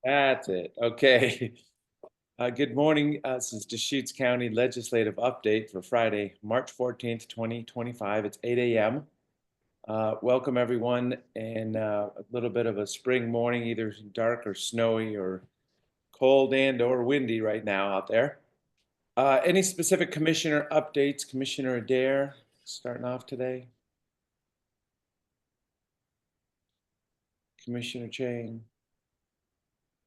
That's it. Okay. Good morning. This is Deschutes County Legislative Update for Friday, March 14th, 2025. It's 8 a.m. Welcome, everyone. And a little bit of a spring morning, either dark or snowy or cold and or windy right now out there. Any specific commissioner updates? Commissioner Adair starting off today. Commissioner Chang.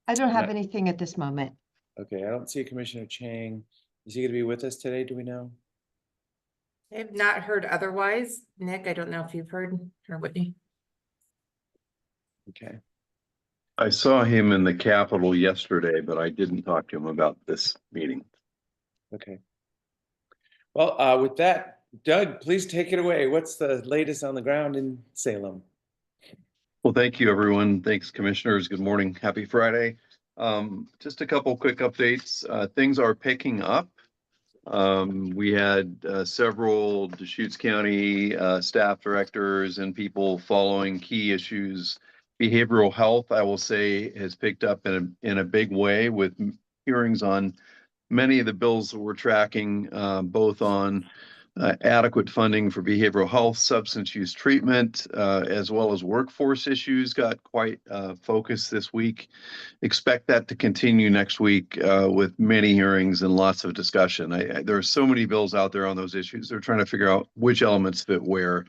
I don't have anything at this moment. Okay, I don't see Commissioner Chang. Is he going to be with us today? Do we know? I have not heard otherwise. Nick, I don't know if you've heard, or Whitney. Okay. I saw him in the Capitol yesterday, but I didn't talk to him about this meeting. Okay. Well, with that, Doug, please take it away. What's the latest on the ground in Salem? Well, thank you, everyone. Thanks, commissioners. Good morning. Happy Friday. Just a couple quick updates. Things are picking up. We had several Deschutes County staff directors and people following key issues. Behavioral health, I will say, has picked up in a big way with hearings on many of the bills that we're tracking, both on adequate funding for behavioral health, substance use treatment, as well as workforce issues got quite focused this week. Expect that to continue next week with many hearings and lots of discussion. There are so many bills out there on those issues. They're trying to figure out which elements fit where.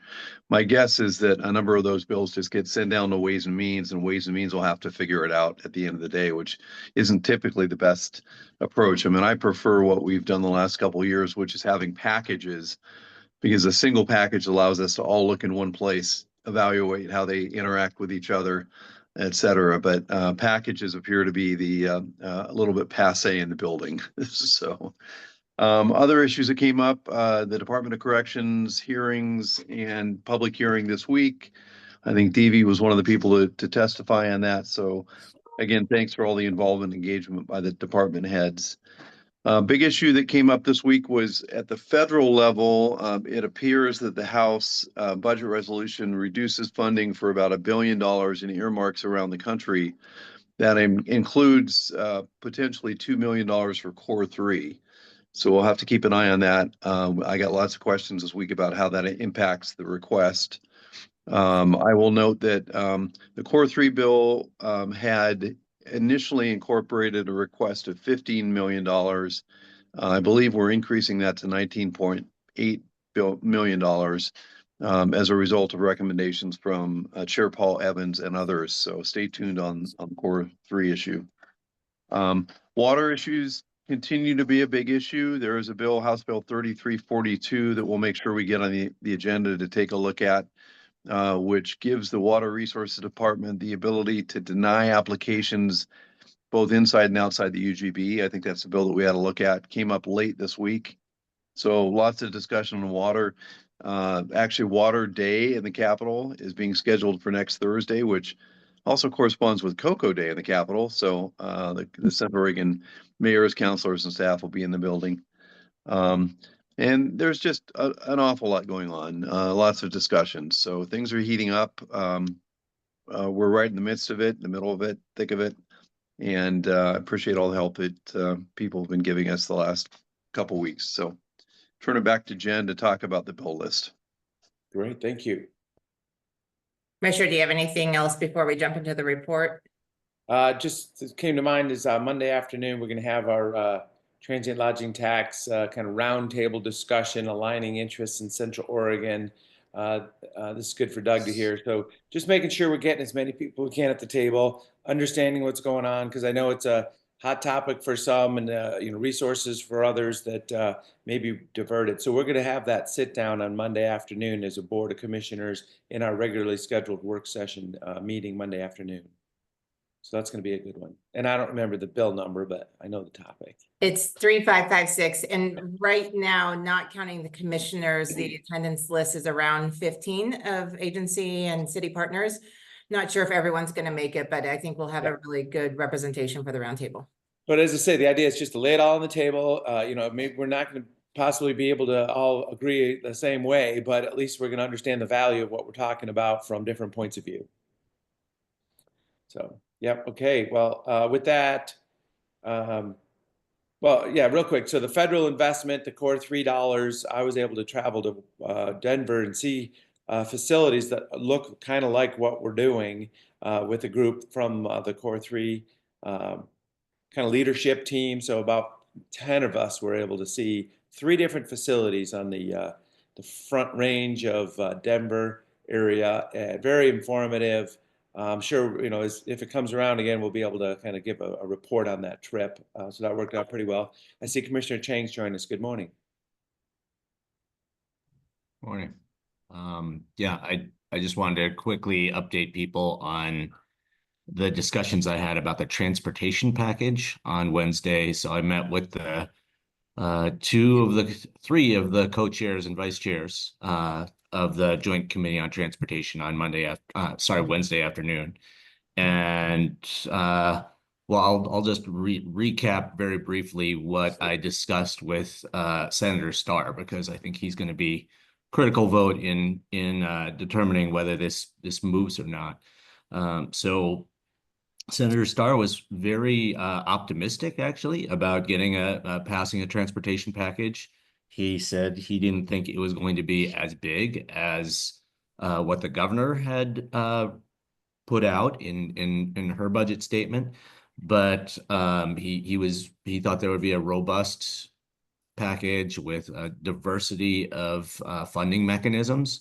My guess is that a number of those bills just get sent down to Ways and Means will have to figure it out at the end of the day, which isn't typically the best approach. I mean, I prefer what we've done the last couple of years, which is having packages, because a single package allows us to all look in one place, evaluate how they interact with each other, et cetera. But packages appear to be a little bit passe in the building. So other issues that came up, the Department of Corrections hearings and public hearing this week. I think DV was one of the people to testify on that. So again, thanks for all the involvement and engagement by the department heads. Big issue that came up this week was at the federal level. It appears that the House budget resolution reduces funding for about $1 billion in earmarks around the country. That includes potentially $2 million for Core 3. So we'll have to keep an eye on that. I got lots of questions this week about how that impacts the request. I will note that the Core 3 bill had initially incorporated a request of $15 million. I believe we're increasing that to $19.8 million as a result of recommendations from Chair Paul Evans and others. So stay tuned on the Core 3 issue. Water issues continue to be a big issue. There is a bill, House Bill 3342, that we'll make sure we get on the agenda to take a look at, which gives the Water Resources Department the ability to deny applications both inside and outside the UGB. I think that's the bill that we had to look at. Came up late this week. So lots of discussion on water. Actually, Water Day in the Capitol is being scheduled for next Thursday, which also corresponds with Cocoa Day in the Capitol. So the Central Oregon mayors, councilors, and staff will be in the building. And there's just an awful lot going on, lots of discussions. So things are heating up. We're right in the midst of it, in the middle of it, thick of it. And I appreciate all the help that people have been giving us the last couple weeks. So turn it back to Jen to talk about the bill list. Great, thank you. Commissioner, do you have anything else before we jump into the report? Just came to mind is Monday afternoon, we're going to have our transient lodging tax kind of roundtable discussion, aligning interests in Central Oregon. This is good for Doug to hear. So just making sure we're getting as many people we can at the table, understanding what's going on, because I know it's a hot topic for some and resources for others that may be diverted. So we're going to have that sit down on Monday afternoon as a Board of Commissioners in our regularly scheduled work session meeting Monday afternoon. So that's going to be a good one. And I don't remember the bill number, but I know the topic. It's 3556. And right now, not counting the commissioners, the attendance list is around 15 of agency and city partners. Not sure if everyone's going to make it, but I think we'll have a really good representation for the roundtable. But as I say, the idea is just to lay it all on the table. Maybe we're not going to possibly be able to all agree the same way, but at least we're going to understand the value of what we're talking about from different points of view. So, yep, okay, well, with that, well, yeah, real quick. So the federal investment, the core $3, I was able to travel to Denver and see facilities that look kind of like what we're doing with a group from the core three kind of leadership team. So about 10 of us were able to see 3 different facilities on the front range of Denver area. Very informative. I'm sure, you know, if it comes around again, we'll be able to kind of give a report on that trip. So that worked out pretty well. I see Commissioner Chang's joined us. Good morning. Morning. Yeah, I just wanted to quickly update people on the discussions I had about the transportation package on Wednesday. So I met with the 3 of the co-chairs and vice chairs of the Joint Committee on Transportation on Wednesday afternoon. And well, I'll just recap very briefly what I discussed with Senator Starr, because I think he's going to be critical vote in determining whether this moves or not. So Senator Starr was very optimistic, actually, about getting passing a transportation package. He said he didn't think it was going to be as big as what the governor had put out in her budget statement, but he thought there would be a robust package with a diversity of funding mechanisms.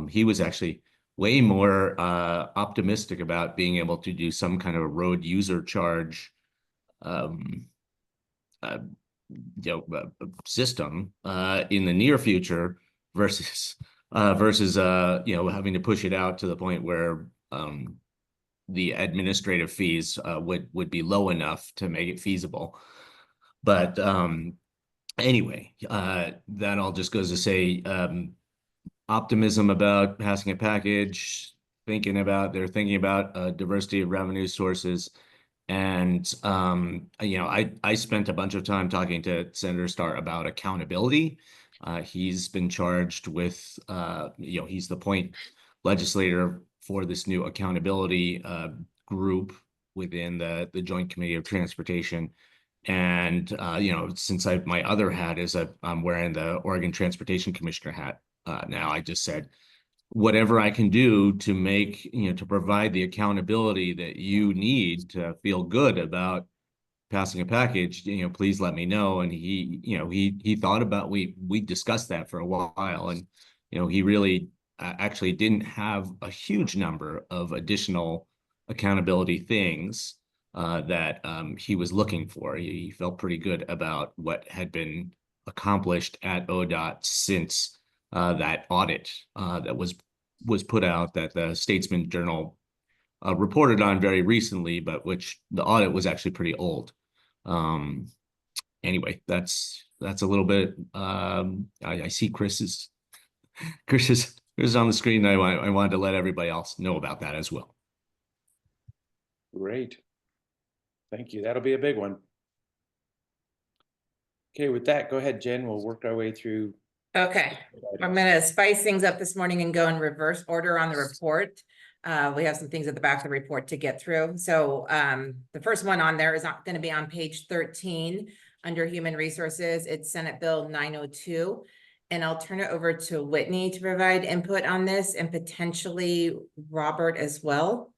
He was actually way more optimistic about being able to do some kind of a road user charge system in the near future versus having to push it out to the point where the administrative fees would be low enough to make it feasible. But anyway, that all just goes to say optimism about passing a package, thinking about a diversity of revenue sources. And I spent a bunch of time talking to Senator Starr about accountability. He's been charged with he's the point legislator for this new accountability group within the Joint Committee of Transportation. And since my other hat is I'm wearing the Oregon Transportation Commissioner hat now, I just said, whatever I can do to make, to provide the accountability that you need to feel good about passing a package, please let me know. And he thought about, we discussed that for a while, and, he really actually didn't have a huge number of additional accountability things that he was looking for. He felt pretty good about what had been accomplished at ODOT since that audit that was put out, that the Statesman Journal reported on very recently, but which the audit was actually pretty old. Anyway, that's a little bit. I see Chris is on the screen. I wanted to let everybody else know about that as well. Great. Thank you. That'll be a big one. Okay, with that, go ahead, Jen. We'll work our way through. Okay, I'm gonna spice things up this morning and go in reverse order on the report. We have some things at the back of the report to get through. So the first one on there is going to be on page 13 under Human Resources. It's Senate Bill 902. And I'll turn it over to Whitney to provide input on this, and potentially Robert as well.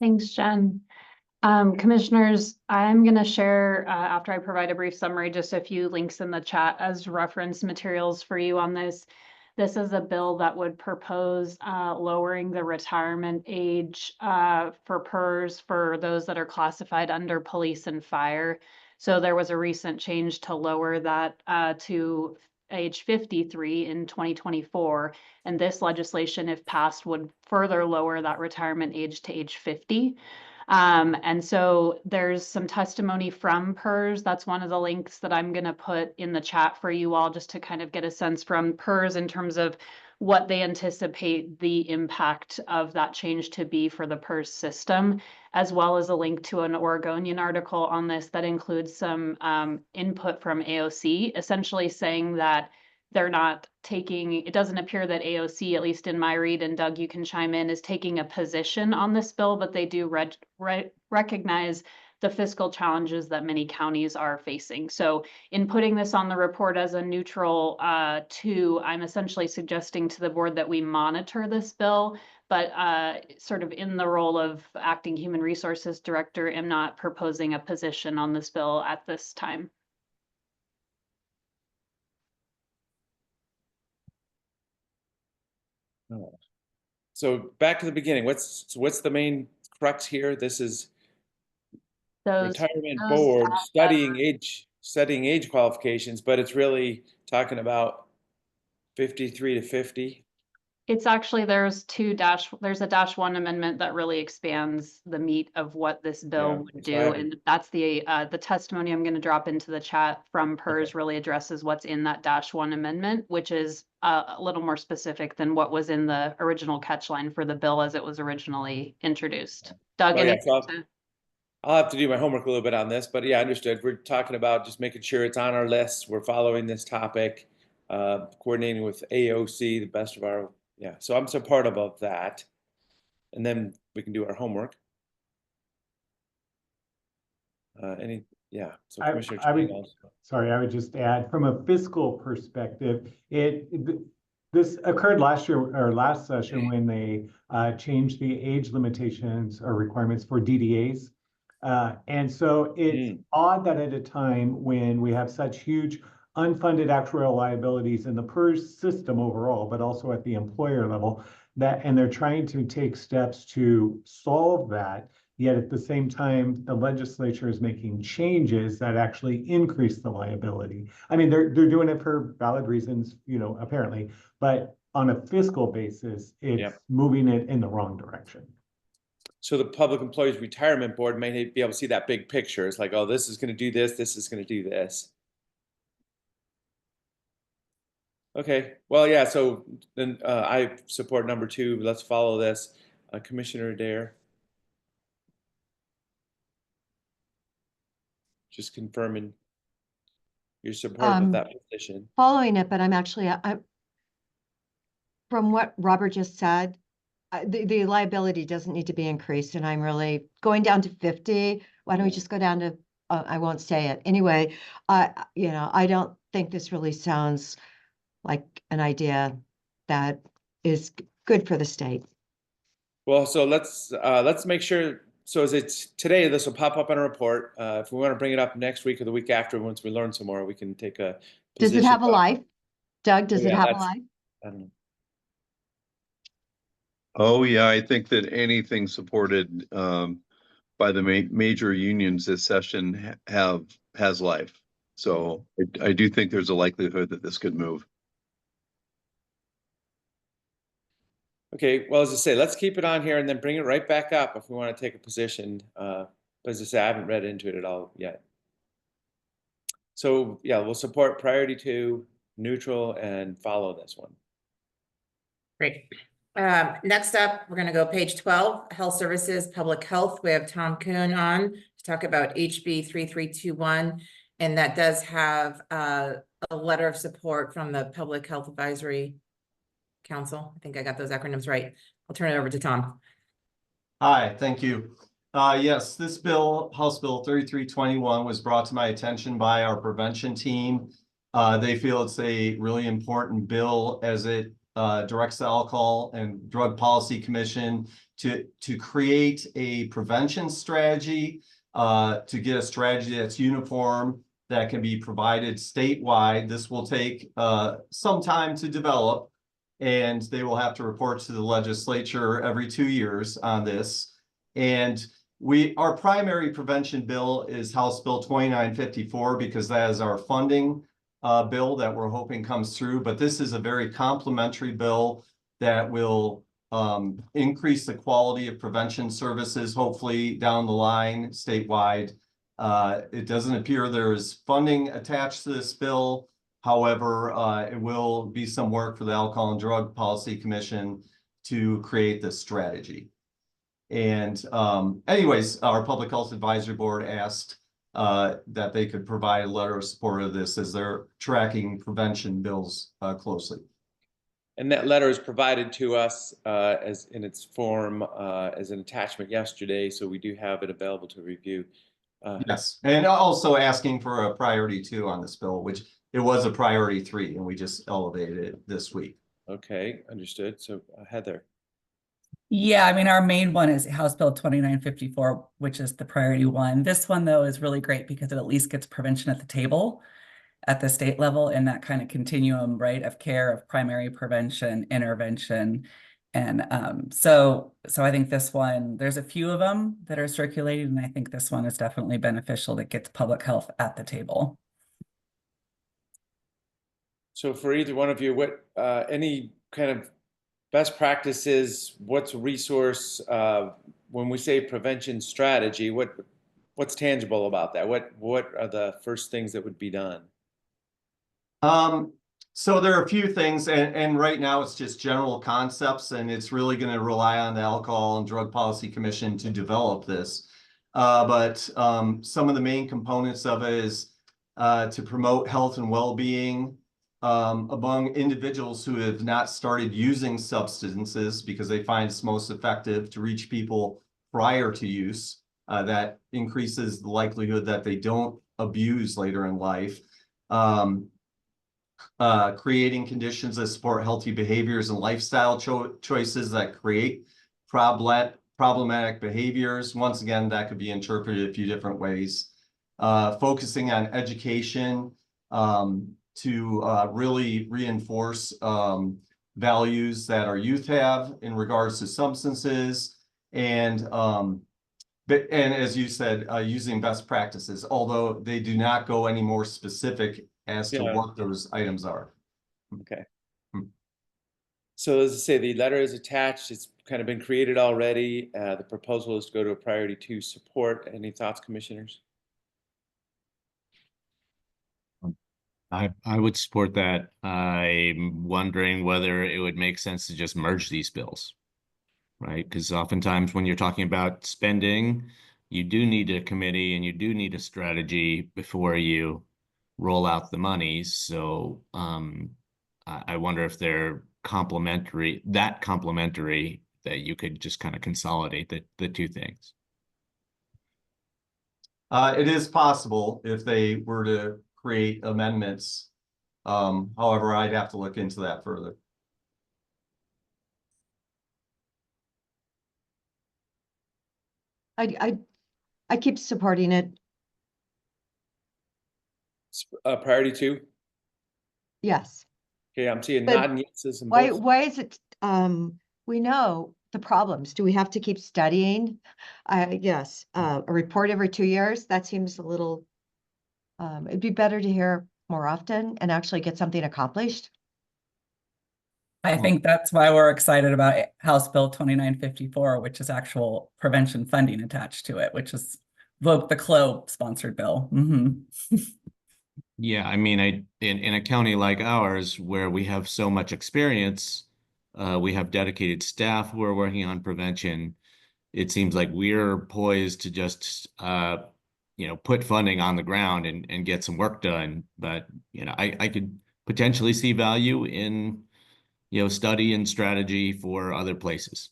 Thanks, Jen. Commissioners, I'm going to share, after I provide a brief summary, just a few links in the chat as reference materials for you on this. This is a bill that would propose lowering the retirement age for PERS for those that are classified under police and fire. So there was a recent change to lower that to age 53 in 2024. And this legislation, if passed, would further lower that retirement age to age 50. And so there's some testimony from PERS. That's one of the links that I'm going to put in the chat for you all, just to kind of get a sense from PERS in terms of what they anticipate the impact of that change to be for the PERS system, as well as a link to an Oregonian article on this that includes some input from AOC, essentially saying that they're not taking, it doesn't appear that AOC, at least in my read, and Doug, you can chime in, is taking a position on this bill, but they do recognize the fiscal challenges that many counties are facing. So in putting this on the report as a neutral 2, I'm essentially suggesting to the board that we monitor this bill, but sort of in the role of acting human resources director, am not proposing a position on this bill at this time. So back to the beginning, what's the main crux here? This is retirement those board at studying age qualifications, but it's really talking about 53 to 50. It's actually, there's a -1 amendment that really expands the meat of what this bill Yeah, would that's do. what I haven't- And that's the testimony I'm gonna drop into the chat from PERS really addresses what's in that -1 amendment, which is a little more specific than what was in the original catch line for the bill as it was originally introduced. Doug, Oh, yeah, anything so to? I'll have to do my homework a little bit on this, but yeah, understood. We're talking about just making sure it's on our list. We're following this topic, coordinating with AOC, the best of our, yeah. So I'm supportive of that. And then we can do our homework. So Commissioner I would- Chang also. Sorry, I would just add, from a fiscal perspective, this occurred last year or last session when they changed the age limitations or requirements for DDAs. And so it's odd that at a time when we have such huge unfunded actuarial liabilities in the PERS system overall, but also at the employer level, and they're trying to take steps to solve that. Yet at the same time, the legislature is making changes that actually increase the liability. I mean, they're doing it for valid reasons, apparently, but on a fiscal basis, it's moving it in the wrong direction. So the Public Employees Retirement Board may be able to see that big picture. It's like, oh, this is going to do this. This is going to do this. Okay. Well, yeah. So then I support number 2. Let's follow this. Commissioner Adair. Just confirming your support of that position. Following it, but I'm actually, from what Robert just said, the liability doesn't need to be increased, and I'm really going down to 50. Why don't we just go down to, I won't say it. Anyway, I don't think this really sounds like an idea that is good for the state. Well, so let's make sure. So as it's today, this will pop up on a report. If we want to bring it up next week or the week after, once we learn some more, we can take a Does it position have a about- life? Doug, does it Yeah, have a that's- life? I don't know. Oh, yeah, I think that anything supported by the major unions this session has life. So I do think there's a likelihood that this could move. Okay, well, as I say, let's keep it on here and then bring it right back up if we want to take a position. But as I say, I haven't read into it at all yet. So yeah, we'll support priority 2, neutral, and follow this one. Great. Next up, we're gonna go page 12, Health Services, Public Health. We have Tom Kuhn on to talk about HB 3321. And that does have a letter of support from the Public Health Advisory Council. I think I got those acronyms right. I'll turn it over to Tom. Hi, thank you. Yes, this bill, House Bill 3321, was brought to my attention by our prevention team. They feel it's a really important bill as it directs the Alcohol and Drug Policy Commission to create a prevention strategy, to get a strategy that's uniform, that can be provided statewide. This will take some time to develop, and they will have to report to the legislature every 2 years on this. And our primary prevention bill is House Bill 2954, because that is our funding bill that we're hoping comes through. But this is a very complementary bill that will increase the quality of prevention services, hopefully down the line statewide. It doesn't appear there is funding attached to this bill. However, it will be some work for the Alcohol and Drug Policy Commission to create this strategy. And anyways, our Public Health Advisory Board asked that they could provide a letter of support of this as they're tracking prevention bills closely. And that letter is provided to us as in its form as an attachment yesterday, so we do have it available to review. Yes, and also asking for a priority 2 on this bill, which it was a priority 3, and we just elevated it this week. Okay, understood. So Heather. Yeah, I mean, our main one is House Bill 2954, which is the priority 1. This one, though, is really great because it at least gets prevention at the table at the state level in that kind of continuum, right, of care, of primary prevention, intervention. And so I think this one, there's a few of them that are circulating, and I think this one is definitely beneficial that gets public health at the table. So for either one of you, what any kind of best practices, what's a resource when we say prevention strategy, what's tangible about that? What are the first things that would be done? So there are a few things, and right now it's just general concepts, and it's really going to rely on the Alcohol and Drug Policy Commission to develop this. But some of the main components of it is to promote health and well-being among individuals who have not started using substances because they find it's most effective to reach people prior to use. That increases the likelihood that they don't abuse later in life. Creating conditions that support healthy behaviors and lifestyle choices that create problematic behaviors. Once again, that could be interpreted a few different ways. Focusing on education to really reinforce values that our youth have in regards to substances, and as you said, using best practices, although they do not go any more specific as to what those items are. Okay. So as I say, the letter is attached. It's kind of been created already. The proposal is to go to a priority 2 support. Any thoughts, commissioners? I would support that. I'm wondering whether it would make sense to just merge these bills, right? Because oftentimes when you're talking about spending, you do need a committee and you do need a strategy before you roll out the monies. So I wonder if they're complementary that you could just kind of consolidate the two things. It is possible if they were to create amendments. However, I'd have to look into that further. I keep supporting it. Priority 2? Yes. Okay, I'm seeing But nodding yeses and Why both. is it, we know the problems. Do we have to keep studying? Yes, a report every 2 years, that seems a little, it'd be better to hear more often and actually get something accomplished. I think that's why we're excited about House Bill 2954, which is actual prevention funding attached to it, which is Vote the CLO sponsored bill. Yeah, I mean, in a county like ours where we have so much experience, we have dedicated staff who are working on prevention. It seems like we're poised to just put funding on the ground and get some work done. But I could potentially see value in study and strategy for other places.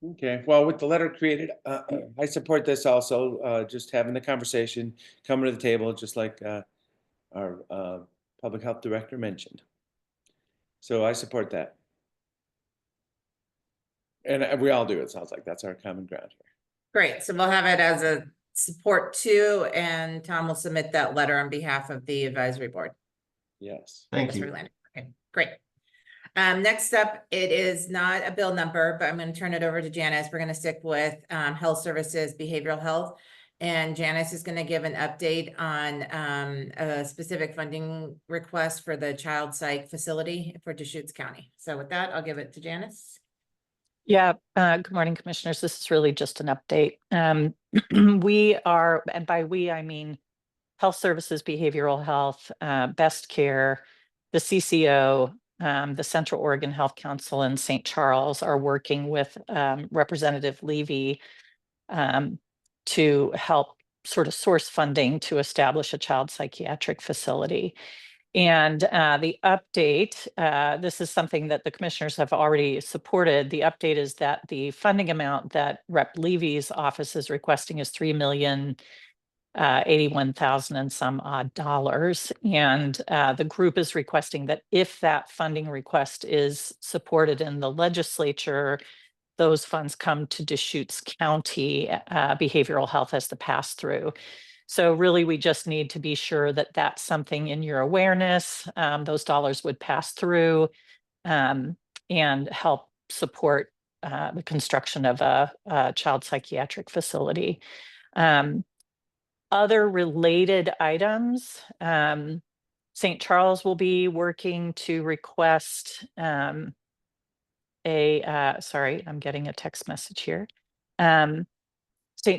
Okay, well, with the letter created, I support this also, just having the conversation, coming to the table, just like our public health director mentioned. So I support that. And we all do, it sounds like. That's our common ground here. Great, so we'll have it as a support 2, and Tom will submit that letter on behalf of the advisory board. Yes. Thank That's you. where we landed. Okay, great. Next up, it is not a bill number, but I'm going to turn it over to Janice. We're going to stick with health services, behavioral health. And Janice is going to give an update on a specific funding request for the child psych facility for Deschutes County. So with that, I'll give it to Janice. Yeah, good morning, commissioners. This is really just an update. We are, and by we, I mean health services, behavioral health, Best Care, the CCO, the Central Oregon Health Council in St. Charles are working with Representative Levy to help sort of source funding to establish a child psychiatric facility. And the update, this is something that the commissioners have already supported. The update is that the funding amount that Rep. Levy's office is requesting is $3,081,000 and some odd dollars. And the group is requesting that if that funding request is supported in the legislature, those funds come to Deschutes County Behavioral Health as the pass-through. So really, we just need to be sure that that's something in your awareness. Those dollars would pass through and help support the construction of a child psychiatric facility. Other related items, St. Charles will be working to request sorry, I'm getting a text message here. St.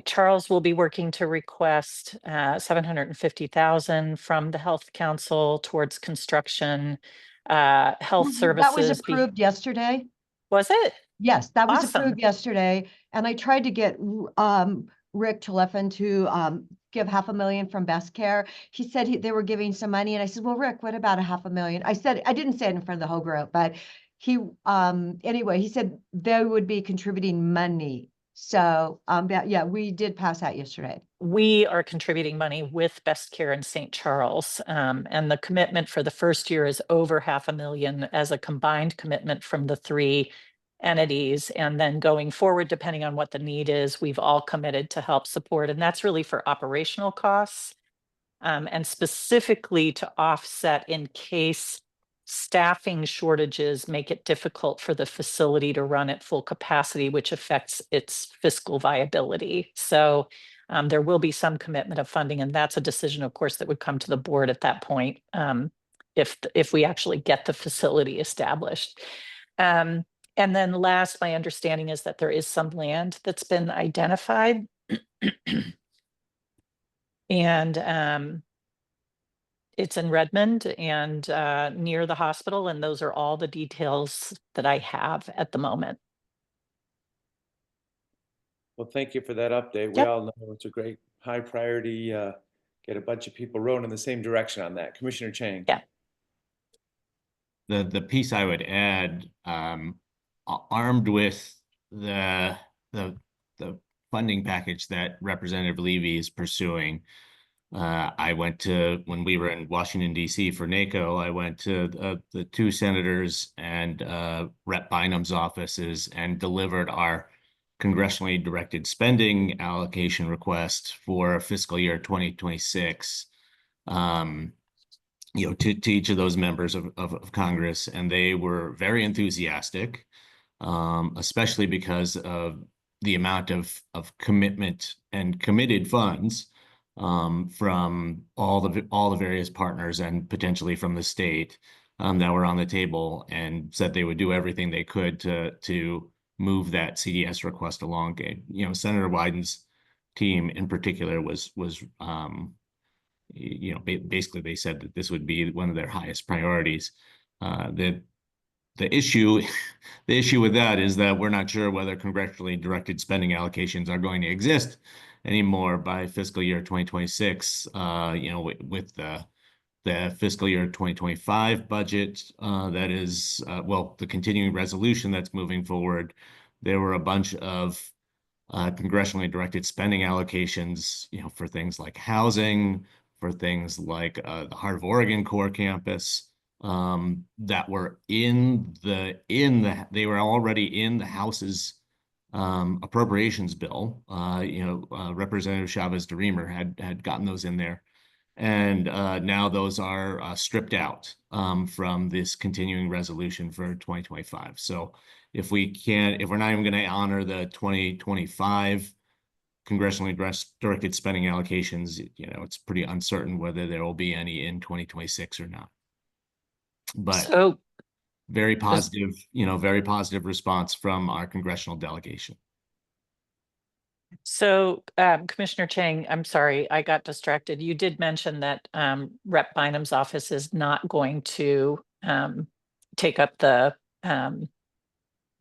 Charles will be working to request $750,000 from the Health Council towards construction. Health services. That was approved yesterday. Was it? Yes, that was Awesome. approved yesterday. And I tried to get Rick Telephone to give $500,000 from Best Care. He said they were giving some money, and I said, well, Rick, what about $500,000? I said, I didn't say it in front of the whole group, but he anyway, he said they would be contributing money. So yeah, we did pass that yesterday. We are contributing money with Best Care in St. Charles, and the commitment for the first year is over $500,000 as a combined commitment from the three entities. And then going forward, depending on what the need is, we've all committed to help support, and that's really for operational costs and specifically to offset in case staffing shortages make it difficult for the facility to run at full capacity, which affects its fiscal viability. So there will be some commitment of funding, and that's a decision, of course, that would come to the board at that point if we actually get the facility established. And then last, my understanding is that there is some land that's been identified. And it's in Redmond and near the hospital, and those are all the details that I have at the moment. Well, thank you for that update. We Yep. all know it's a great high priority, get a bunch of people rowing in the same direction on that. Commissioner Chang. Yeah. The piece I would add, armed with the funding package that Representative Levy is pursuing, I went to, when we were in Washington, D.C. for NACO, I went to the two senators and Rep. Bynum's offices and delivered our congressionally directed spending allocation request for fiscal year 2026, to each of those members of Congress. And they were very enthusiastic, especially because of the amount of commitment and committed funds from all the various partners and potentially from the state that were on the table, and said they would do everything they could to move that CDS request along. Senator Wyden's team in particular was basically they said that this would be one of their highest priorities. The issue with that is that we're not sure whether congressionally directed spending allocations are going to exist anymore by fiscal year 2026. With the fiscal year 2025 budget, that is, the continuing resolution that's moving forward, there were a bunch of congressionally directed spending allocations, for things like housing, for things like the Heart of Oregon core campus, that were they were already in the House's appropriations bill. Representative Chavez-DeRemer had gotten those in there, and now those are stripped out from this continuing resolution for 2025. So if we're not even going to honor the 2025 congressionally directed spending allocations, it's pretty uncertain whether there will be any in 2026 or not. But So very positive, very positive response from our congressional delegation. So, Commissioner Chang, I'm sorry, I got distracted. You did mention that Rep. Bynum's office is not going to take up the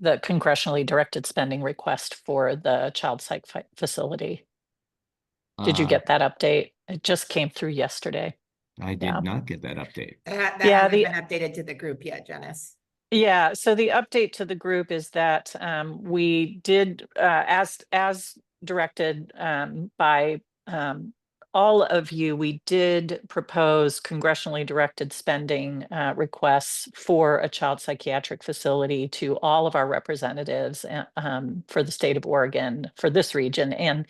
congressionally directed spending request for the child psych facility. Did you Uh, get that update? It just came through yesterday. I Yeah. did not get that update. That Yeah, hasn't the- been updated to the group yet, Janice. Yeah, so the update to the group is that we did, as directed by all of you, we did propose congressionally directed spending requests for a child psychiatric facility to all of our representatives for the state of Oregon for this region. And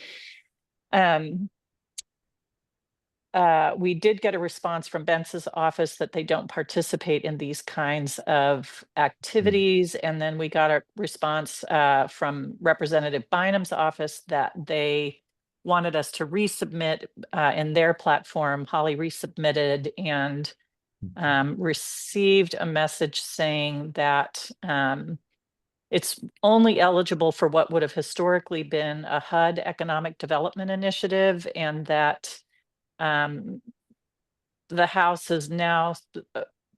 we did get a response from Bence's office that they don't participate in these kinds of activities. And then we got a response from Representative Bynum's office that they wanted us to resubmit in their platform. Holly resubmitted and received a message saying that it's only eligible for what would have historically been a HUD economic development initiative, and that the House is now,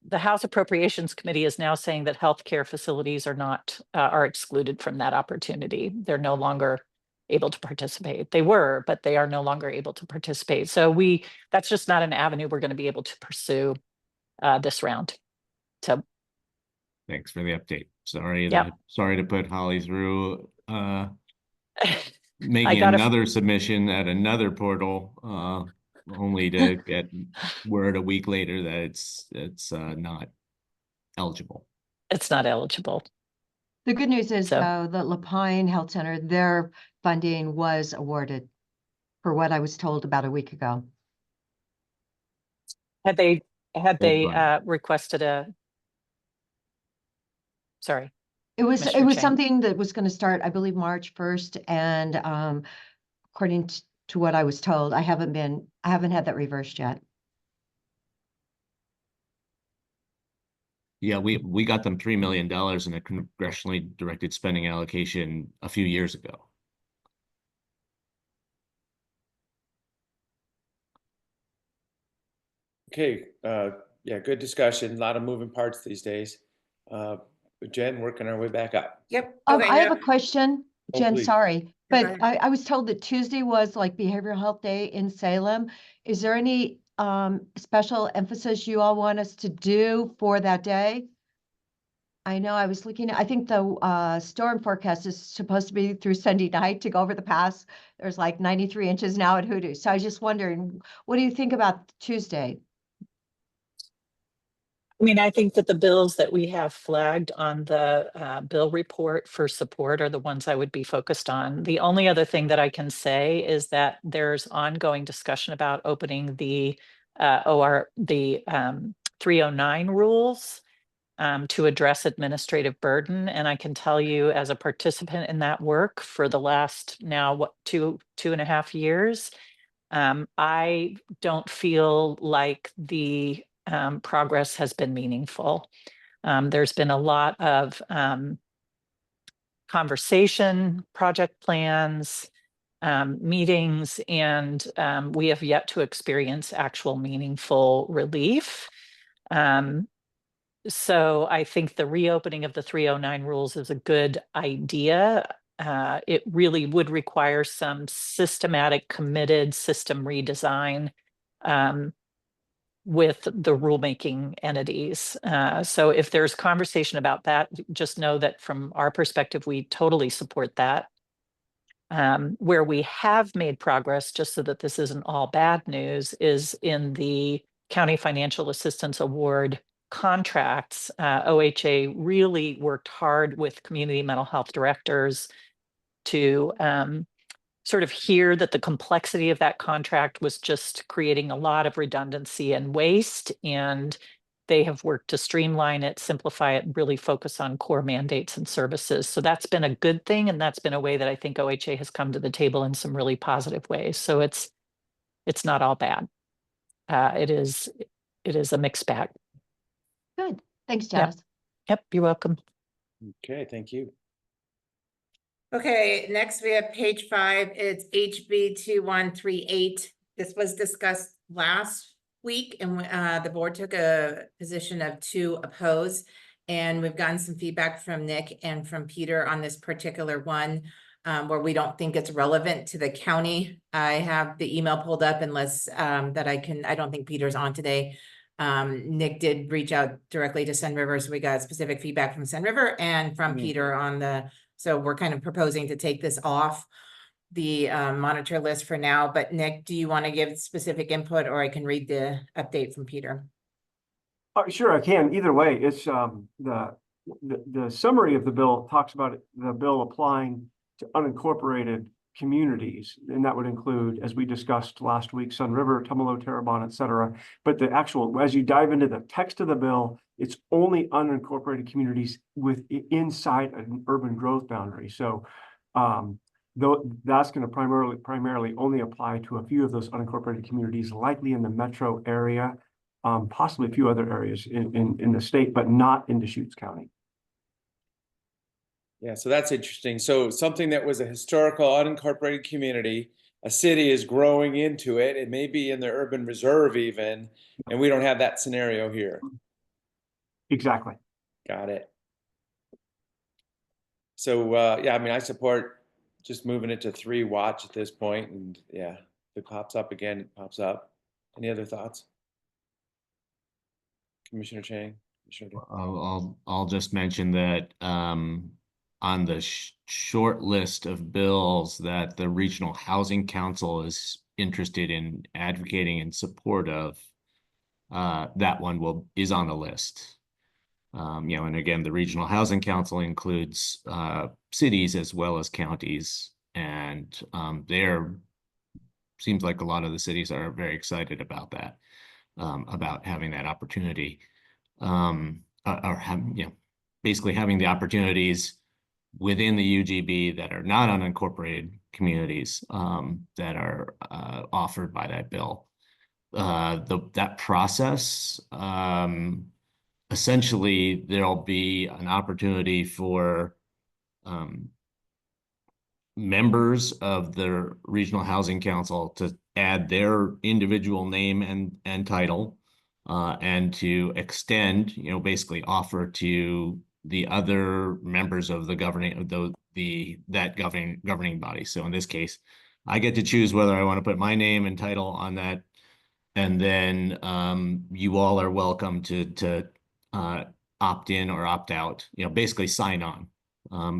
the House Appropriations Committee is now saying that healthcare facilities are not, are excluded from that opportunity. They're no longer able to participate. They were, but they are no longer able to participate. So that's just not an avenue we're going to be able to pursue this round. So Thanks for the update. Sorry Yep. to put Holly through making got another submission at another portal, only to get word a week later that it's not eligible. It's not eligible. The good news is, So- though, the Lapine Health Center, their funding was awarded for what I was told about a week ago. Had they fine. requested a, sorry. It was Commissioner Chang. something that was going to start, I believe, March 1st. And according to what I was told, I haven't had that reversed yet. Yeah, we got them $3 million in a congressionally directed spending allocation a few years ago. Okay, yeah, good discussion. A lot of moving parts these days. Jen, working our way back up. Yep. I Okay, have now- a question, Oh, Jen, please. sorry, Go but ahead. I was told that Tuesday was like Behavioral Health Day in Salem. Is there any special emphasis you all want us to do for that day? I know I was looking, I think the storm forecast is supposed to be through Sunday night to go over the pass. There's like 93 inches now at Hoodoo. So I was just wondering, what do you think about Tuesday? I mean, I think that the bills that we have flagged on the bill report for support are the ones I would be focused on. The only other thing that I can say is that there's ongoing discussion about opening the 309 rules to address administrative burden. And I can tell you, as a participant in that work for the last now, two and a half years, I don't feel like the progress has been meaningful. There's been a lot of conversation, project plans, meetings, and we have yet to experience actual meaningful relief. So I think the reopening of the 309 rules is a good idea. It really would require some systematic, committed system redesign with the rulemaking entities. So if there's conversation about that, just know that from our perspective, we totally support that. Where we have made progress, just so that this isn't all bad news, is in the County Financial Assistance Award contracts. OHA really worked hard with community mental health directors to sort of hear that the complexity of that contract was just creating a lot of redundancy and waste. And they have worked to streamline it, simplify it, and really focus on core mandates and services. So that's been a good thing. And that's been a way that I think OHA has come to the table in some really positive ways. So it's not all bad. It is a mixed bag. Good. Thanks, Yep. Janice. Yep, you're welcome. Okay, thank you. Okay, next we have page 5. It's HB 2138. This was discussed last week, and the board took a position of 2 oppose. And we've gotten some feedback from Nick and from Peter on this particular one. where we don't think it's relevant to the county. I have the email pulled up unless I don't think Peter's on today. Nick did reach out directly to Sun River, so we got specific feedback from Sun River and from Peter on so we're kind of proposing to take this off the monitor list for now. But Nick, do you want to give specific input, or I can read the update from Peter? Sure, I can. Either way, it's the summary of the bill talks about the bill applying to unincorporated communities, and that would include, as we discussed last week, Sun River, Tumalo, Terrebonne, et cetera. But the actual, as you dive into the text of the bill, it's only unincorporated communities inside an urban growth boundary. So though that's going to primarily only apply to a few of those unincorporated communities, likely in the metro area, possibly a few other areas in the state, but not in Deschutes County. Yeah, so that's interesting. So something that was a historical unincorporated community, a city is growing into it. It may be in the urban reserve even, and we don't have that scenario here. Exactly. Got it. So yeah, I mean, I support just moving it to 3 watch at this point, and yeah, if it pops up again, it pops up. Any other thoughts? Commissioner Chang? Commissioner I'll just mention that on the short list of bills that the Regional Housing Council is interested in advocating in support of, that one is on the list. You know, and again, the Regional Housing Council includes cities as well as counties, and seems like a lot of the cities are very excited about that, about having that opportunity, basically having the opportunities within the UGB that are not unincorporated communities that are offered by that bill. That process, essentially, there'll be an opportunity for members of the Regional Housing Council to add their individual name and title, and to extend, basically offer to the other members of the governing body. So in this case, I get to choose whether I want to put my name and title on that, and then you all are welcome to opt in or opt out. Basically sign on.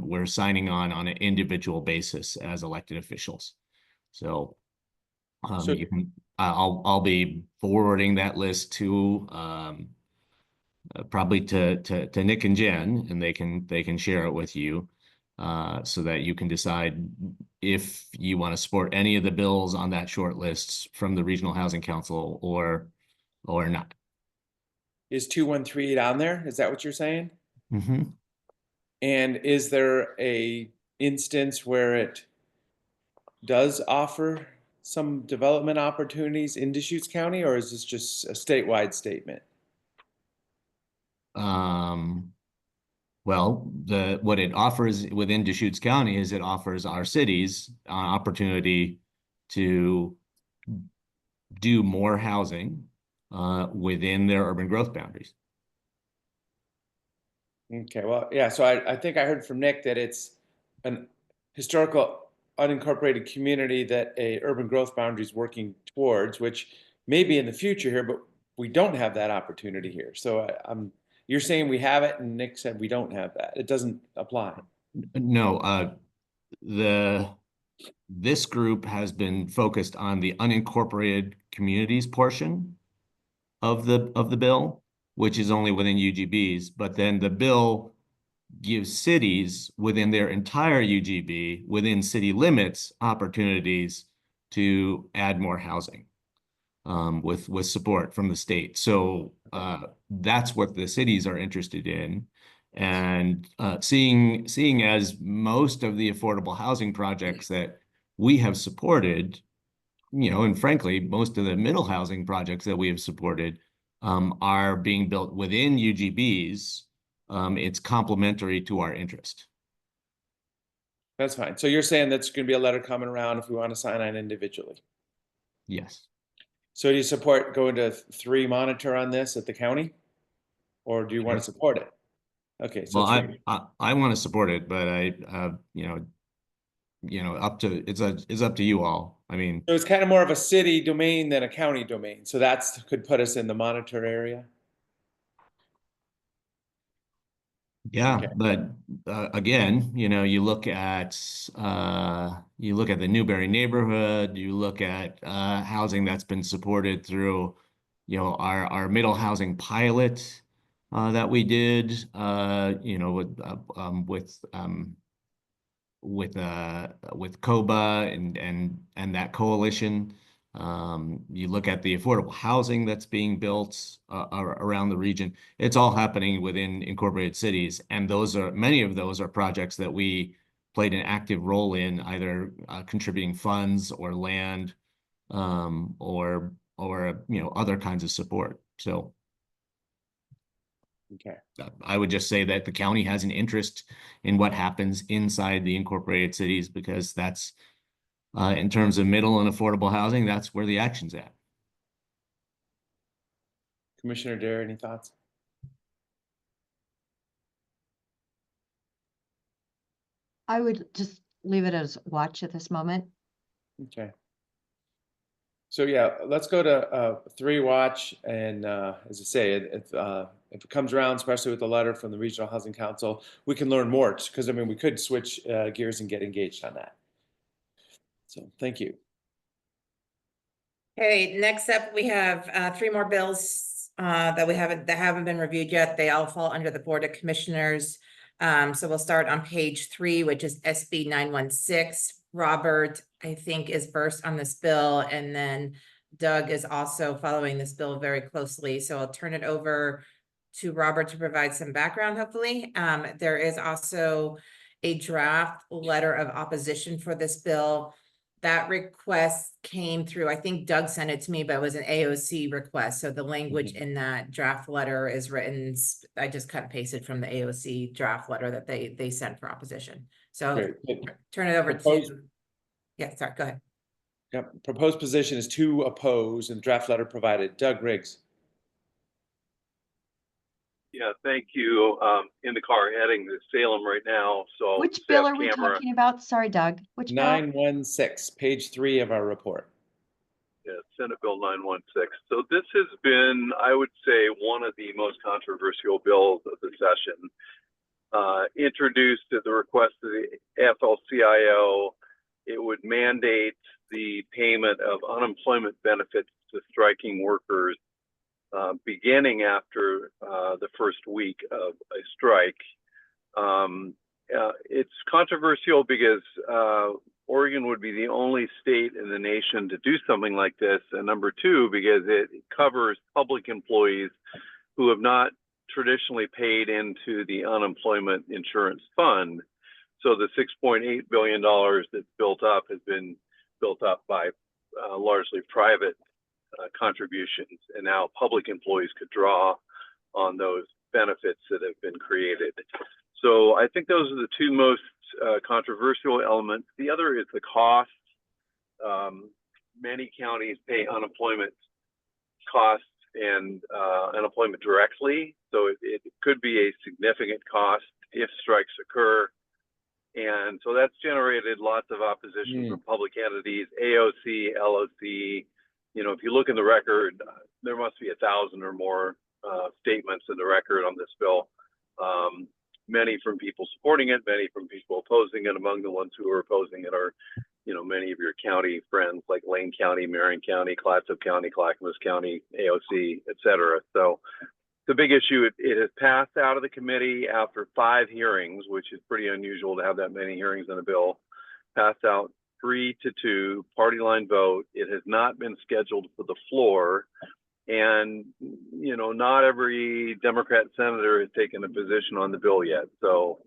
We're signing on an individual basis as elected officials. So, you can. I'll be forwarding that list to probably to Nick and Jen, and they can share it with you, so that you can decide if you want to support any of the bills on that short list from the Regional Housing Council or not. Is 2138 on there? Is that what you're saying? Mm-hmm. And is there a instance where it does offer some development opportunities in Deschutes County, or is this just a statewide statement? Well, what it offers within Deschutes County is it offers our cities an opportunity to do more housing within their urban growth boundaries. Okay, well, yeah, so I think I heard from Nick that it's an historical unincorporated community that a urban growth boundary is working towards, which may be in the future here, but we don't have that opportunity here. So you're saying we have it, and Nick said we don't have that. It doesn't apply. No, this group has been focused on the unincorporated communities portion of the bill, which is only within UGBs, but then the bill gives cities within their entire UGB, within city limits, opportunities to add more housing with support from the state. So that's what the cities are interested in. And seeing as most of the affordable housing projects that we have supported, and frankly, most of the middle housing projects that we have supported are being built within UGBs, it's complementary to our interest. That's fine. So you're saying that's going to be a letter coming around if we want to sign on individually? Yes. So do you support going to 3 monitor on this at the county, or do you want to support it? Okay. So well, I want to support it, but you know, it's up to you all. I mean, So it's kind of more of a city domain than a county domain. So that's could put us in the monitor area. yeah, Okay. but again, you know, you look at the Newberry neighborhood, you look at housing that's been supported through, you know, our middle housing pilot that we did, you know, with COBA and that coalition. You look at the affordable housing that's being built around the region. It's all happening within incorporated cities, and many of those are projects that we played an active role in, either contributing funds or land, or you know, other kinds of support. So Okay. I would just say that the county has an interest in what happens inside the incorporated cities, because that's in terms of middle and affordable housing, that's where the action's at. Commissioner Dare, any thoughts? I would just leave it as watch at this moment. Okay. So yeah, let's go to 3 watch, and as I say, if it comes around, especially with the letter from the Regional Housing Council, we can learn more, because I mean we could switch gears and get engaged on that. So thank you. Okay, next up, we have 3 more bills that haven't been reviewed yet. They all fall under the Board of Commissioners. So we'll start on page 3, which is SB 916. Robert, I think, is first on this bill, and then Doug is also following this bill very closely. So I'll turn it over to Robert to provide some background, hopefully. There is also a draft letter of opposition for this bill. That request came through, I think Doug sent it to me, but it was an AOC request. So the language in that draft letter is written, I just cut and pasted from the AOC draft letter that they sent for opposition. So Great. turn it over Proposed- to, yeah, sorry, go ahead. Yep. Proposed position is to oppose, and draft letter provided. Doug Riggs. Yeah, thank you. In the car heading to Salem right now, so. Which bill staff are we camera- talking about? Sorry, Doug. Which bill? 916, page 3 of our report. Yeah, Senate Bill 916. So this has been, I would say, one of the most controversial bills of the session. Introduced at the request of the AFL-CIO, it would mandate the payment of unemployment benefits to striking workers beginning after the first week of a strike. It's controversial because Oregon would be the only state in the nation to do something like this. And number 2, because it covers public employees who have not traditionally paid into the unemployment insurance fund. So the $6.8 billion that's built up has been built up by largely private contributions, and now public employees could draw on those benefits that have been created. So I think those are the 2 most controversial elements. The other is the cost. Many counties pay unemployment costs and unemployment directly, so it could be a significant cost if strikes occur. And so that's generated lots of opposition from public entities, AOC, LOC. You know, if you look in the record, there must be 1,000 or more statements in the record on this bill. Many from people supporting it, many from people opposing it. Among the ones who are opposing it are, you know, many of your county friends like Lane County, Marion County, Clatsop County, Clackamas County, AOC, et cetera. So the big issue, it has passed out of the committee after 5 hearings, which is pretty unusual to have that many hearings on a bill. Passed out 3-2, party line vote. It has not been scheduled for the floor. And, you know, not every Democrat senator has taken a position on the bill yet. So,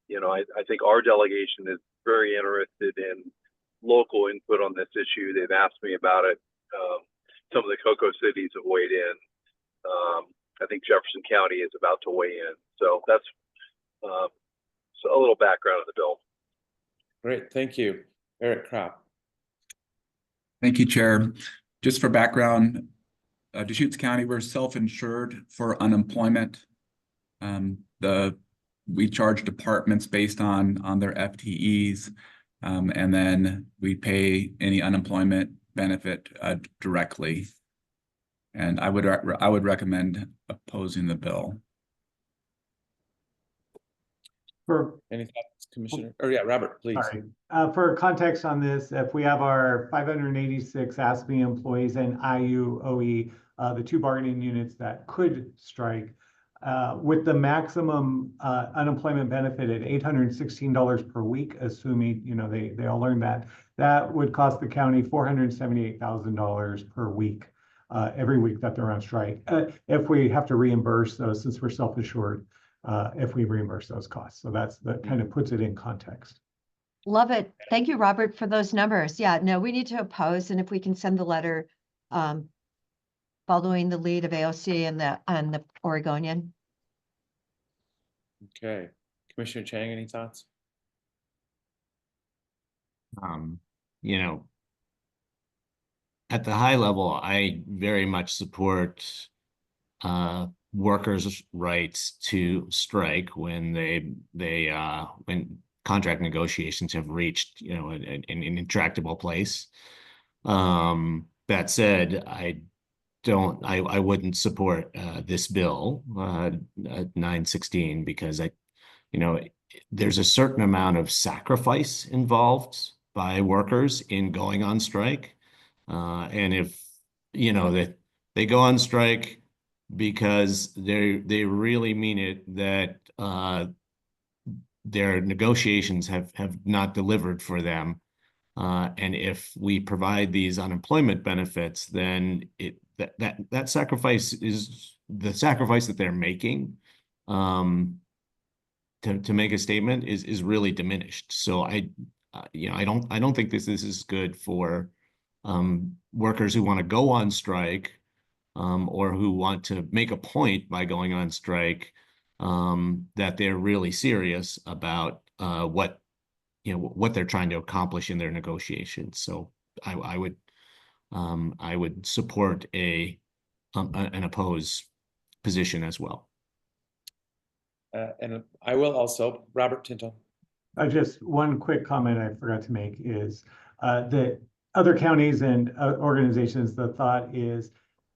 you know, I think our delegation is very interested in local input on this issue. They've asked me about it. Some of the Cocoa cities have weighed in. I think Jefferson County is about to weigh in. So that's so a little background of the bill. Great, thank you. Eric Kropp. Thank you, Chair. Just for background, Deschutes County, we're self-insured for unemployment. The we charge departments based on their FTEs. And then we pay any unemployment benefit directly. And I would recommend opposing the bill. For Any thoughts, Commissioner? Or yeah, Robert, please. Sorry. For context on this, if we have our 586 ASME employees and IUOE, the two bargaining units that could strike, with the maximum unemployment benefit at $816 per week, assuming they all learn that, that would cost the county $478,000 per week, every week that they're on strike. If we have to reimburse those, since we're self-assured, if we reimburse those costs. So that kind of puts it in context. Love it. Thank you, Robert, for those numbers. Yeah, no, we need to oppose, and if we can send the letter following the lead of AOC and the Oregonian. Okay. Commissioner Chang, any thoughts? You know, at the high level, I very much support workers' rights to strike when when contract negotiations have reached, an intractable place. That said, I wouldn't support this bill, 916, because there's a certain amount of sacrifice involved by workers in going on strike. And if, that they go on strike because they really mean it, that their negotiations have not delivered for them. And if we provide these unemployment benefits, then that sacrifice is the sacrifice that they're making to make a statement is really diminished. So I don't think this is good for workers who want to go on strike or who want to make a point by going on strike, that they're really serious about what they're trying to accomplish in their negotiations. So I would support an oppose position as well. And I will also, Robert Tintle. Just one quick comment I forgot to make is that other counties and organizations, the thought is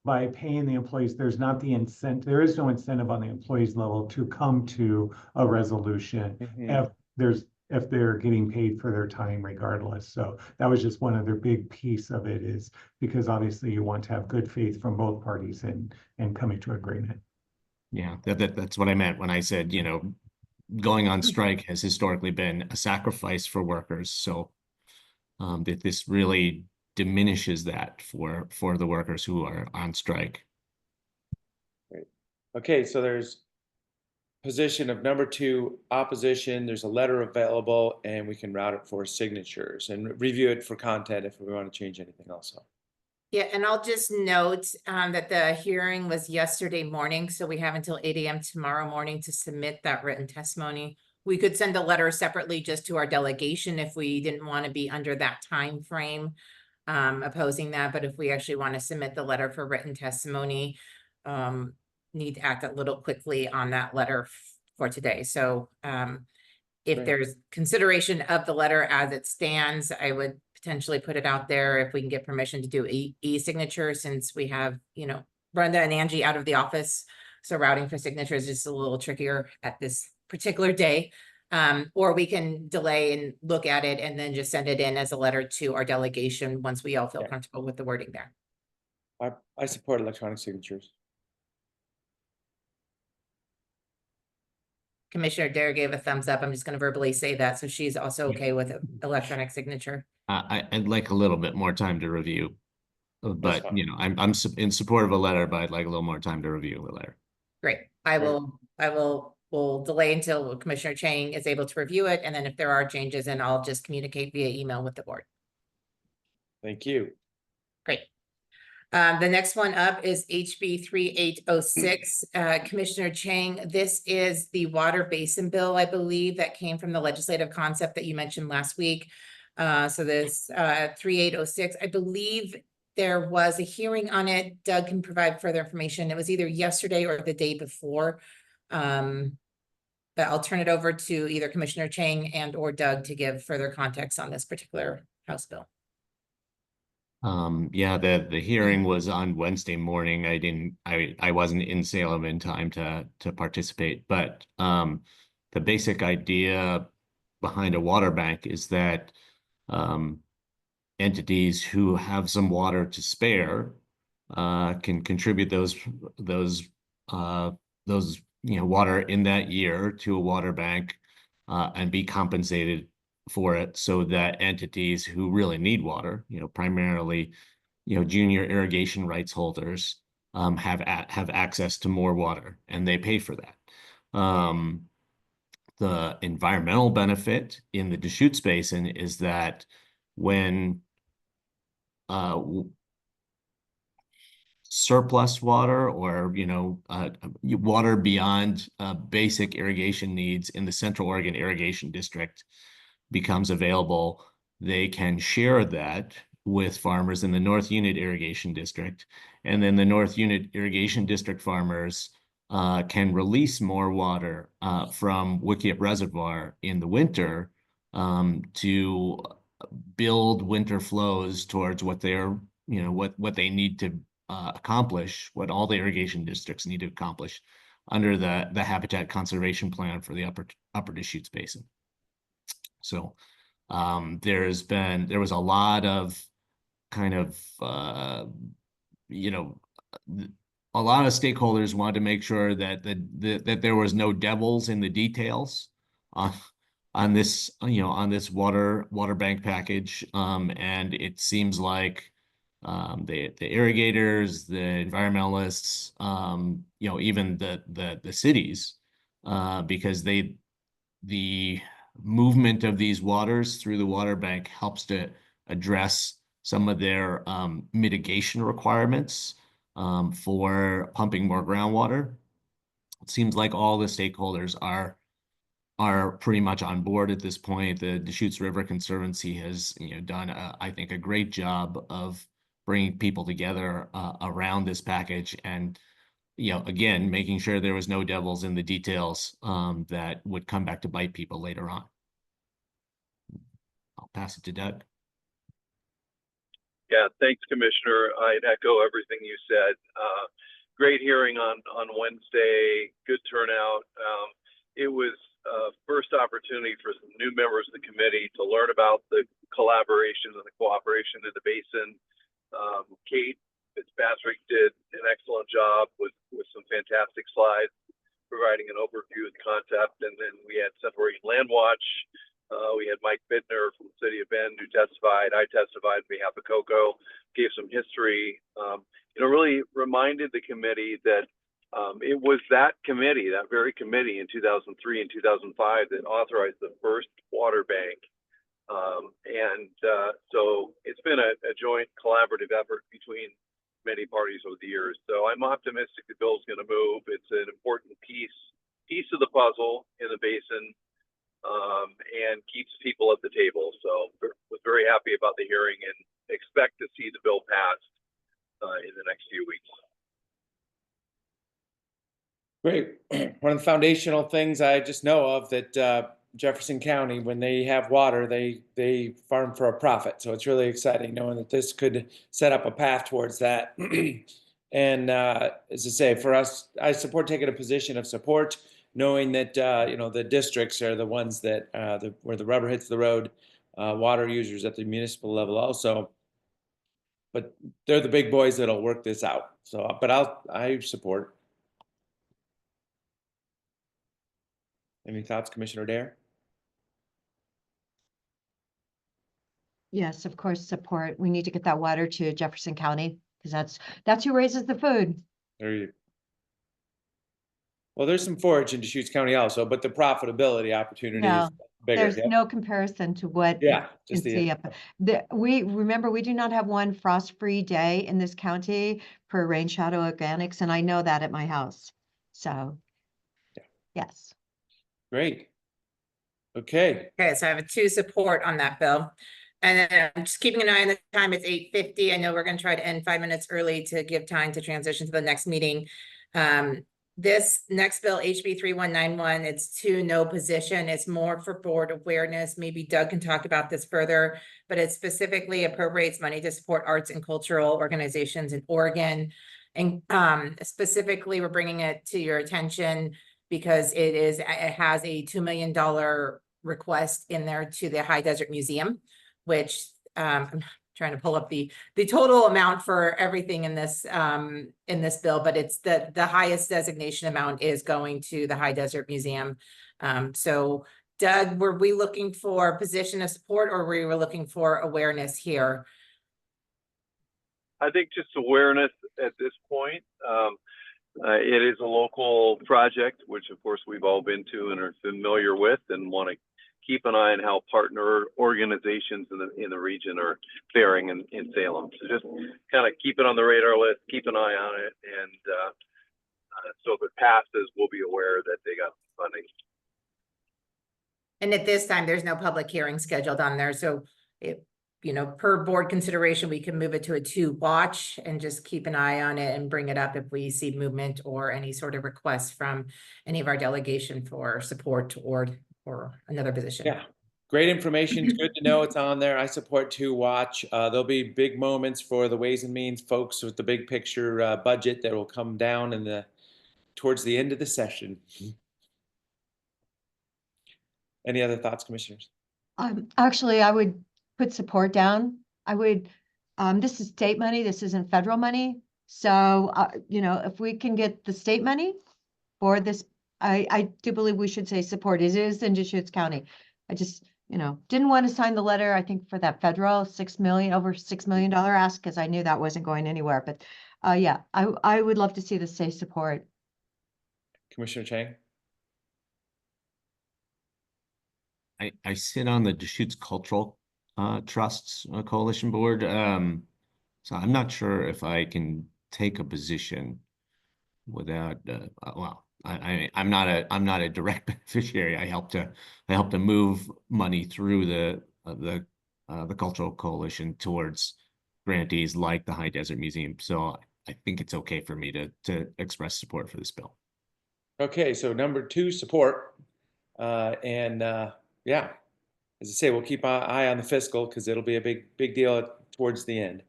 by paying the employees, there is no incentive on the employees level to come to a resolution if they're getting paid for their time regardless. So that was just one other big piece of it, is because obviously you want to have good faith from both parties and coming to agreement. Yeah, that's what I meant when I said, going on strike has historically been a sacrifice for workers. So that this really diminishes that for the workers who are on strike. Great. Okay, so there's position of number 2, opposition. There's a letter available, and we can route it for signatures and review it for content if we want to change anything also. Yeah, and I'll just note that the hearing was yesterday morning, so we have until 8 a.m. tomorrow morning to submit that written testimony. We could send a letter separately just to our delegation if we didn't want to be under that time frame opposing that. But if we actually want to submit the letter for written testimony, need to act a little quickly on that letter for today. So if there's consideration of the letter as it stands, I would potentially put it out there if we can get permission to do e-signature, since we have, Brenda and Angie out of the office. So routing for signatures is a little trickier at this particular day. Or we can delay and look at it and then just send it in as a letter to our delegation once we all feel comfortable with the wording there. I support electronic signatures. Commissioner Dare gave a thumbs up. I'm just going to verbally say that. So she's also okay with electronic signature. I'd like a little bit more time to review, but I'm in support of a letter, but I'd like a little more time to review the letter. Great. We'll delay until Commissioner Chang is able to review it. And then if there are changes, then I'll just communicate via email with the board. Thank you. Great. The next one up is HB 3806. Commissioner Chang, this is the water basin bill, I believe, that came from the legislative concept that you mentioned last week. So this 3806, I believe there was a hearing on it. Doug can provide further information. It was either yesterday or the day before. But But I'll turn it over to either Commissioner Chang and or Doug to give further context on this particular House bill. Yeah, the hearing was on Wednesday morning. I wasn't in Salem in time to participate, but the basic idea behind a water bank is that entities who have some water to spare can contribute those water in that year to a water bank and be compensated for it, so that entities who really need water, primarily, junior irrigation rights holders, have access to more water, and they pay for that. The environmental benefit in the Deschutes Basin is that when surplus water or water beyond basic irrigation needs in the Central Oregon Irrigation District becomes available, they can share that with farmers in the North Unit Irrigation District, and then the North Unit Irrigation District farmers can release more water from Wikiup Reservoir in the winter to build winter flows towards what they're what they need to accomplish, what all the irrigation districts need to accomplish under the Habitat Conservation Plan for the Upper Deschutes Basin. So there was a lot of kind of a lot of stakeholders wanted to make sure that that there was no devils in the details on this water bank package, and it seems like the irrigators, the environmentalists, even the cities, because the movement of these waters through the water bank helps to address some of their mitigation requirements for pumping more groundwater. It seems like all the stakeholders are pretty much on board at this point. The Deschutes River Conservancy has done I think a great job of bringing people together around this package, and again, making sure there was no devils in the details that would come back to bite people later on. I'll pass it to Doug. Yeah, thanks, Commissioner. I'd echo everything you said. Great hearing on Wednesday. Good turnout. It was first opportunity for some new members of the committee to learn about the collaboration and the cooperation in the basin. Kate Fitzpatrick did an excellent job with some fantastic slides, providing an overview of the concept. And then we had Central Oregon Land Watch. We had Mike Bittner from the city of Bend who testified. I testified on behalf of COCO, gave some history. Really reminded the committee that it was that very committee in 2003 and 2005 that authorized the first water bank. So it's been a joint collaborative effort between many parties over the years. So I'm optimistic the bill's going to move. It's an important piece of the puzzle in the basin, and keeps people at the table. So was very happy about the hearing and expect to see the bill passed in the next few weeks. Great. One of the foundational things I just know of that Jefferson County, when they have water, they farm for a profit. So it's really exciting knowing that this could set up a path towards that. And as I say, for us, I support taking a position of support, knowing that the districts are the ones that where the rubber hits the road, water users at the municipal level also. But they're the big boys that'll work this out. So, but I support. Any thoughts, Commissioner Dare? Yes, of course, support. We need to get that water to Jefferson County because that's who raises the food. There you. Well, there's some forage in Deschutes County also, but the profitability opportunity is bigger. There's no comparison to what Yeah, you just can see up. We do not have one frost-free day in this county for Rain Shadow Organics, and I know that at my house. So, yes. Great. Okay. Okay, so I have a 2 support on that bill. And then I'm just keeping an eye on the time. It's 8:50. I know we're going to try to end 5 minutes early to give time to transition to the next meeting. This next bill, HB 3191, it's to no position. It's more for board awareness. Maybe Doug can talk about this further, but it specifically appropriates money to support arts and cultural organizations in Oregon. And specifically, we're bringing it to your attention because it has a $2 million request in there to the High Desert Museum, which I'm trying to pull up the total amount for everything in this bill, but it's the highest designation amount is going to the High Desert Museum. So Doug, were we looking for a position of support, or we were looking for awareness here? I think just awareness at this point. It is a local project, which of course we've all been to and are familiar with, and want to keep an eye on how partner organizations in the region are faring in Salem. So just kind of keep it on the radar list, keep an eye on it, and so if it passes, we'll be aware that they got funding. And at this time, there's no public hearing scheduled on there, so if, you know, per board consideration, we can move it to a 2 watch and just keep an eye on it and bring it up if we see movement or any sort of requests from any of our delegation for support or another position. Yeah, great information. It's good to know it's on there. I support 2 watch. There'll be big moments for the Ways and Means folks with the big picture budget that will come down towards the end of the session. Any other thoughts, commissioners? Actually, I would put support down. I would, this is state money, this isn't federal money. So, you know, if we can get the state money for this, I do believe we should say support. It is in Deschutes County. I just, you know, didn't want to sign the letter, I think, for that federal over $6 million ask, because I knew that wasn't going anywhere. But yeah, I would love to see the state support. Commissioner Chang? I sit on the Deschutes Cultural Trusts Coalition Board. So I'm not sure if I can take a position without, well, I'm not a direct beneficiary. I help to move money through the Cultural Coalition towards grantees like the High Desert Museum. So I think it's okay for me to express support for this bill. Okay, so number 2, support. Yeah, as I say, we'll keep our eye on the fiscal because it'll be a big deal towards the end.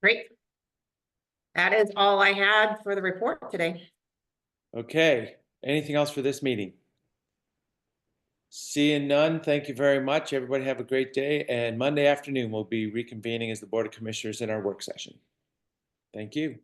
Great. That is all I had for the report today. Okay, anything else for this meeting? Seeing none, thank you very much. Everybody have a great day. And Monday afternoon, we'll be reconvening as the Board of Commissioners in our work session. Thank you.